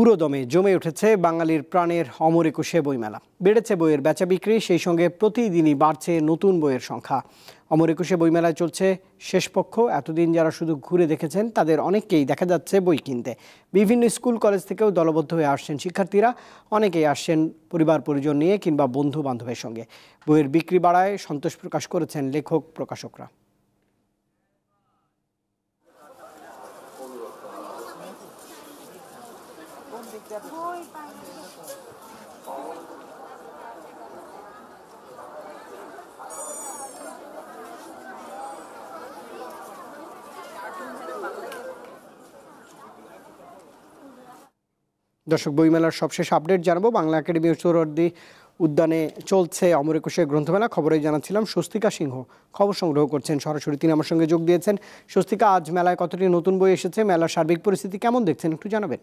পুরোদমে জমে উঠেছে বাঙালির প্রাণের অমর একুশে বইমেলা। বেড়েছে বইয়ের বেচা বিক্রি, সেই সঙ্গে প্রতিদিনই বাড়ছে নতুন বইয়ের সংখ্যা। অমর একুশে বইমেলায় চলছে শেষ পক্ষ। এতদিন যারা শুধু ঘুরে দেখেছেন তাদের অনেককেই দেখা যাচ্ছে বই কিনতে। বিভিন্ন স্কুল কলেজ থেকেও দলবদ্ধ হয়ে আসছেন শিক্ষার্থীরা। অনেকেই আসছেন পরিবার পরিজন নিয়ে কিংবা বন্ধু বান্ধবের সঙ্গে। বইয়ের বিক্রি বাড়ায় সন্তোষ প্রকাশ করেছেন লেখক প্রকাশকরা। দর্শক, বইমেলার সবশেষ আপডেট জানাবো। বাংলা একাডেমি সোহরাওয়ার্দী উদ্যানে চলছে অমর একুশে গ্রন্থমেলা। খবরেই জানাচ্ছিলাম স্বস্তিকা সিংহ খবর সংগ্রহ করছেন সরাসরি, তিনি আমার সঙ্গে যোগ দিয়েছেন। স্বস্তিকা, আজ মেলায় কতটি নতুন বই এসেছে, মেলার সার্বিক পরিস্থিতি কেমন দেখছেন একটু জানাবেন?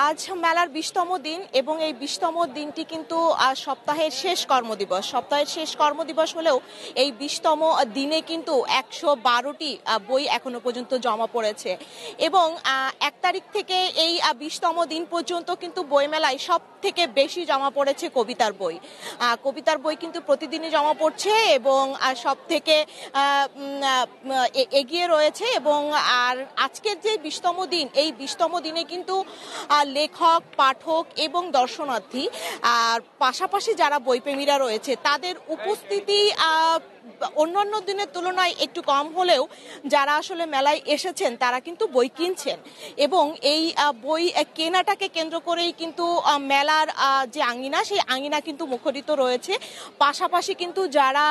আজ মেলার ২০তম দিন এবং এই ২০তম দিনটি কিন্তু সপ্তাহের শেষ কর্মদিবস। সপ্তাহের শেষ কর্মদিবস হলেও এই ২০তম দিনে কিন্তু ১১২টি বই এখনো পর্যন্ত জমা পড়েছে এবং ১ তারিখ থেকে এই ২০তম দিন পর্যন্ত কিন্তু বইমেলায় সব থেকে বেশি জমা পড়েছে কবিতার বই। কবিতার বই কিন্তু প্রতিদিনই জমা পড়ছে এবং সব থেকে এগিয়ে রয়েছে। এবং আর আজকের যে ২০তম দিন, এই ২০তম দিনে কিন্তু লেখক, পাঠক এবং দর্শনার্থী আর পাশাপাশি যারা বইপ্রেমীরা রয়েছে তাদের উপস্থিতি অন্যান্য দিনের তুলনায় একটু কম হলেও যারা আসলে মেলায় এসেছেন তারা কিন্তু বই কিনছেন এবং এই বই কেনাটাকে কেন্দ্র করেই কিন্তু মেলার যে আঙিনা, সেই আঙিনা কিন্তু মুখরিত রয়েছে। পাশাপাশি কিন্তু যারা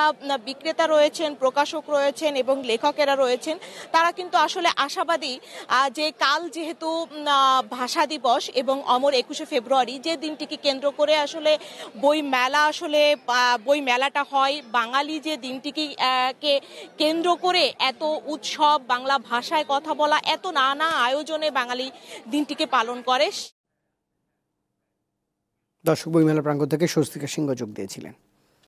বিক্রেতা রয়েছেন, প্রকাশক রয়েছেন এবং লেখকেরা রয়েছেন তারা কিন্তু আসলে আশাবাদী যে কাল যেহেতু ভাষা দিবস এবং অমর ২১শে ফেব্রুয়ারি, যে দিনটিকে কেন্দ্র করে আসলে বই মেলাটা হয়, বাঙালি যে দিনটিকে কেন্দ্র করে এত উৎসব, বাংলা ভাষায় কথা বলা, এত নানা আয়োজনে বাঙালি দিনটিকে পালন করে। দর্শক, বইমেলা প্রাঙ্গণ থেকে স্বস্তিকা সিংহ যোগ দিয়েছিলেন।